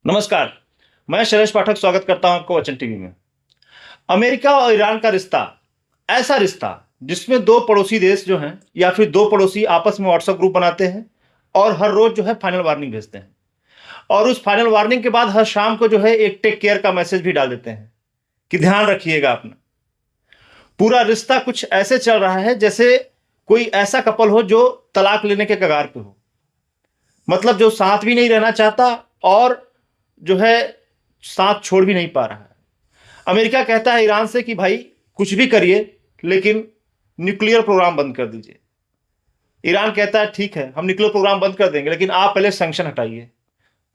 नमस्कार। मैं शैलेश पाठक स्वागत करता हूं आपको वचन टीवी में। अमेरिका और ईरान का रिश्ता ऐसा रिश्ता जिसमें दो पड़ोसी देश जो हैं या फिर दो पड़ोसी आपस में व्हाट्सएप ग्रुप बनाते हैं और हर रोज जो है फाइनल वार्निंग भेजते हैं और उस फाइनल वार्निंग के बाद हर शाम को जो है एक टेक केयर का मैसेज भी डाल देते हैं कि ध्यान रखिएगा अपना। पूरा रिश्ता कुछ ऐसे चल रहा है जैसे कोई ऐसा कपल हो जो तलाक लेने के कगार पे हो, मतलब जो साथ भी नहीं रहना चाहता और जो है साथ छोड़ भी नहीं पा रहा है। अमेरिका कहता है ईरान से कि भाई कुछ भी करिए लेकिन न्यूक्लियर प्रोग्राम बंद कर दीजिए। ईरान कहता है ठीक है हम न्यूक्लियर प्रोग्राम बंद कर देंगे लेकिन आप पहले सैंक्शन हटाइए।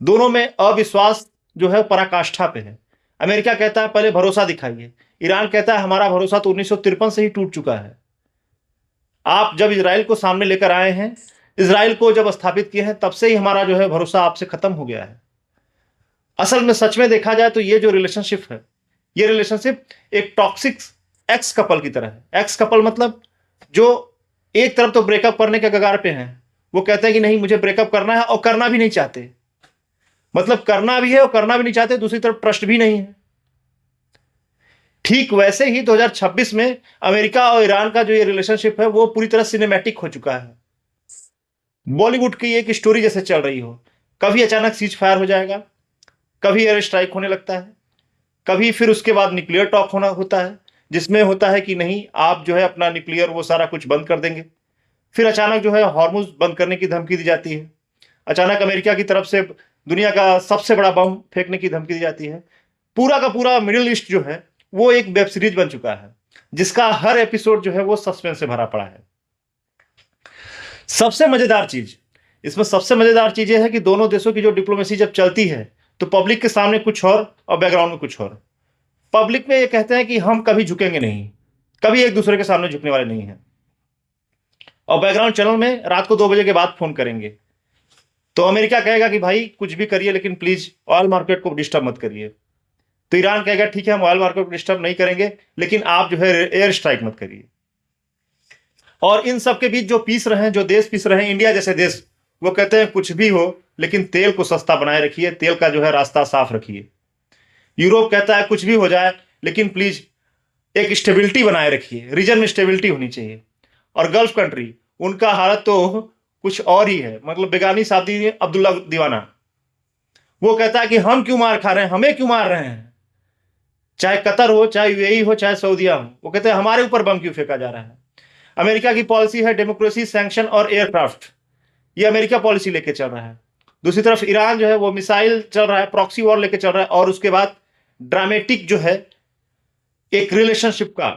दोनों में अविश्वास जो है पराकाष्ठा पे है। अमेरिका कहता है पहले भरोसा दिखाइए, ईरान कहता है हमारा भरोसा तो 1953 से ही टूट चुका है। आप जब इजराइल को सामने लेकर आए हैं, इजराइल को जब स्थापित किए हैं, तब से ही हमारा जो है भरोसा आपसे खत्म हो गया है। असल में सच में देखा जाए तो ये जो रिलेशनशिप है, ये रिलेशनशिप एक टॉक्सिक एक्स कपल की तरह है। एक्स कपल मतलब जो एक तरफ तो ब्रेकअप करने के कगार पे हैं, वो कहते हैं कि नहीं मुझे ब्रेकअप करना है और करना भी नहीं चाहते, मतलब करना भी है और करना भी नहीं चाहते, दूसरी तरफ ट्रस्ट भी नहीं है। ठीक वैसे ही 2026 में अमेरिका और ईरान का जो ये रिलेशनशिप है वो पूरी तरह सिनेमैटिक हो चुका है। बॉलीवुड की एक स्टोरी जैसे चल रही हो, कभी अचानक सीज फायर हो जाएगा, कभी एयर स्ट्राइक होने लगता है, कभी फिर उसके बाद न्यूक्लियर टॉक होता है जिसमें होता है कि नहीं आप जो है अपना न्यूक्लियर वो सारा कुछ बंद कर देंगे। फिर अचानक जो है हॉर्मुज बंद करने की धमकी दी जाती है। अचानक अमेरिका की तरफ से दुनिया का सबसे बड़ा बम फेंकने की धमकी दी जाती है। पूरा का पूरा मिडिल ईस्ट जो है वो एक वेब सीरीज बन चुका है जिसका हर एपिसोड जो है वो सस्पेंस से भरा पड़ा है। सबसे मजेदार चीज इसमें सबसे मजेदार चीज यह है कि दोनों देशों की जो डिप्लोमेसी जब चलती है तो पब्लिक के सामने कुछ और बैकग्राउंड में कुछ और। पब्लिक में ये कहते हैं कि हम कभी झुकेंगे नहीं, कभी एक दूसरे के सामने झुकने वाले नहीं हैं, और बैकग्राउंड चैनल में रात को 2 बजे के बाद फोन करेंगे। तो अमेरिका कहेगा कि भाई कुछ भी करिए लेकिन प्लीज ऑयल मार्केट को डिस्टर्ब मत करिए। तो ईरान कहेगा ठीक है हम ऑयल मार्केट को डिस्टर्ब नहीं करेंगे लेकिन आप जो है एयर स्ट्राइक मत करिए। और इन सब के बीच जो पीस रहे हैं, जो देश पीस रहे हैं, इंडिया जैसे देश, वो कहते हैं कुछ भी हो लेकिन तेल को सस्ता बनाए रखिए, तेल का जो है रास्ता साफ रखिए। यूरोप कहता है कुछ भी हो जाए लेकिन प्लीज एक स्टेबिलिटी बनाए रखिए, रीजन में स्टेबिलिटी होनी चाहिए। और गल्फ कंट्री, उनका हालत तो कुछ और ही है, मतलब बेगानी शादी अब्दुल्ला दीवाना। वो कहता है कि हम क्यों मार खा रहे हैं, हमें क्यों मार रहे हैं, चाहे कतर हो, चाहे यूएई हो, चाहे सऊदिया हो, वो कहते हैं हमारे ऊपर बम क्यों फेंका जा रहा है। अमेरिका की पॉलिसी है डेमोक्रेसी, सैंक्शन और एयरक्राफ्ट, ये अमेरिका पॉलिसी लेके चल रहा है। दूसरी तरफ ईरान जो है वो मिसाइल चल रहा है, प्रॉक्सी वॉर लेके चल रहा है, और उसके बाद ड्रामेटिक जो है एक रिलेशनशिप का,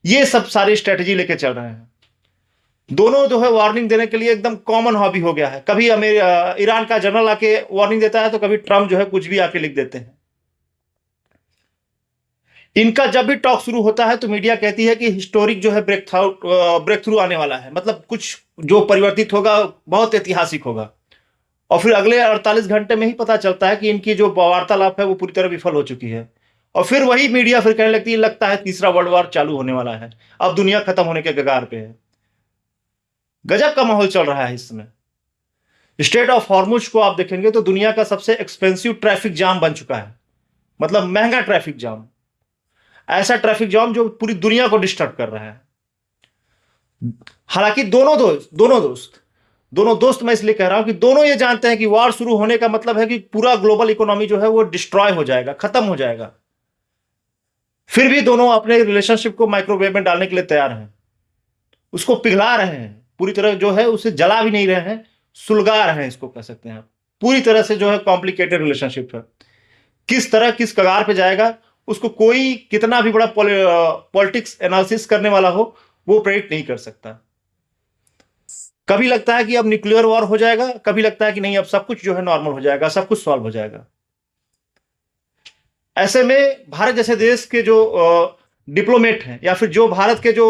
ये सब सारी स्ट्रेटजी लेके चल रहे हैं। दोनों जो है वार्निंग देने के लिए एकदम कॉमन हॉबी हो गया है। कभी ईरान का जनरल आके वार्निंग देता है तो कभी ट्रम्प जो है कुछ भी आके लिख देते हैं। इनका जब भी टॉक शुरू होता है तो मीडिया कहती है कि हिस्टोरिक जो है ब्रेक थ्रू आने वाला है, मतलब कुछ जो परिवर्तित होगा बहुत ऐतिहासिक होगा। और फिर अगले 48 घंटे में ही पता चलता है कि इनकी जो वार्तालाप है वो पूरी तरह विफल हो चुकी है। और फिर वही मीडिया फिर कहने लगती है लगता है तीसरा वर्ल्ड वॉर चालू होने वाला है, अब दुनिया खत्म होने के कगार पे है। गजब का माहौल चल रहा है इस समय। स्ट्रेट ऑफ हॉर्मुज को आप देखेंगे तो दुनिया का सबसे एक्सपेंसिव ट्रैफिक जाम बन चुका है, मतलब महंगा ट्रैफिक जाम, ऐसा ट्रैफिक जाम जो पूरी दुनिया को डिस्टर्ब कर रहा है। हालांकि दोनों दोस्त मैं इसलिए कह रहा हूं कि दोनों ये जानते हैं कि वॉर शुरू होने का मतलब है कि पूरा ग्लोबल इकोनॉमी जो है वो डिस्ट्रॉय हो जाएगा, खत्म हो जाएगा। फिर भी दोनों अपने रिलेशनशिप को माइक्रोवेव में डालने के लिए तैयार हैं, उसको पिघला रहे हैं पूरी तरह, जो है उसे जला भी नहीं रहे हैं, सुलगा रहे हैं, इसको कह सकते हैं। पूरी तरह से जो है कॉम्प्लिकेटेड रिलेशनशिप है। किस तरह किस कगार पे जाएगा उसको कोई कितना भी बड़ा पॉलिटिक्स एनालिसिस करने वाला हो वो प्रेडिक्ट नहीं कर सकता। कभी लगता है कि अब न्यूक्लियर वॉर हो जाएगा, कभी लगता है कि नहीं अब सब कुछ जो है नॉर्मल हो जाएगा, सब कुछ सॉल्व हो जाएगा। ऐसे में भारत जैसे देश के जो डिप्लोमेट हैं या फिर जो भारत के जो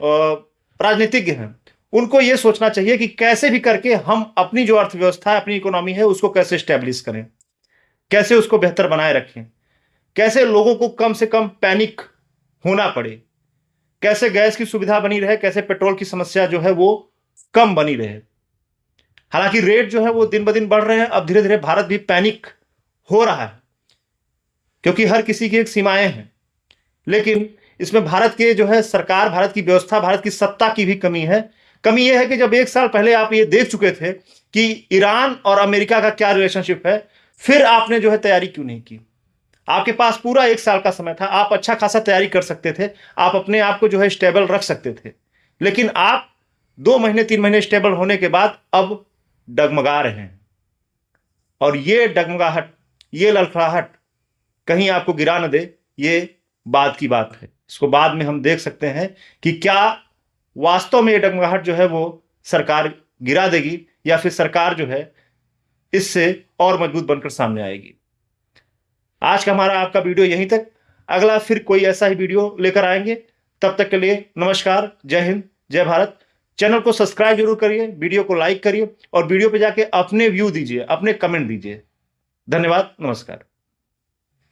राजनीतिज्ञ हैं, उनको यह सोचना चाहिए कि कैसे भी करके हम अपनी जो अर्थव्यवस्था है, अपनी इकोनॉमी है, उसको कैसे स्टैब्लिश करें, कैसे उसको बेहतर बनाए रखें, कैसे लोगों को कम से कम पैनिक होना पड़े, कैसे गैस की सुविधा बनी रहे, कैसे पेट्रोल की समस्या जो है वो कम बनी रहे। हालांकि रेट जो है वो दिन ब दिन बढ़ रहे हैं, अब धीरे धीरे भारत भी पैनिक हो रहा है, क्योंकि हर किसी की एक सीमाएं हैं। लेकिन इसमें भारत के जो है सरकार, भारत की व्यवस्था, भारत की सत्ता की भी कमी है। कमी यह है कि जब 1 साल पहले आप ये देख चुके थे कि ईरान और अमेरिका का क्या रिलेशनशिप है, फिर आपने जो है तैयारी क्यों नहीं की? आपके पास पूरा 1 साल का समय था, आप अच्छा खासा तैयारी कर सकते थे, आप अपने आप को जो है स्टेबल रख सकते थे। लेकिन आप 2 महीने 3 महीने स्टेबल होने के बाद अब डगमगा रहे हैं। और ये डगमगाहट, ये लड़खड़ाहट कहीं आपको गिरा न दे, ये बाद की बात है। इसको बाद में हम देख सकते हैं कि क्या वास्तव में ये डगमगाहट जो है वो सरकार गिरा देगी, या फिर सरकार जो है इससे और मजबूत बनकर सामने आएगी। आज का हमारा आपका वीडियो यहीं तक। अगला फिर कोई ऐसा ही वीडियो लेकर आएंगे। तब तक के लिए नमस्कार, जय हिंद, जय भारत। चैनल को सब्सक्राइब जरूर करिए, वीडियो को लाइक करिए और वीडियो पे जाके अपने व्यू दीजिए, अपने कमेंट दीजिए। धन्यवाद, नमस्कार।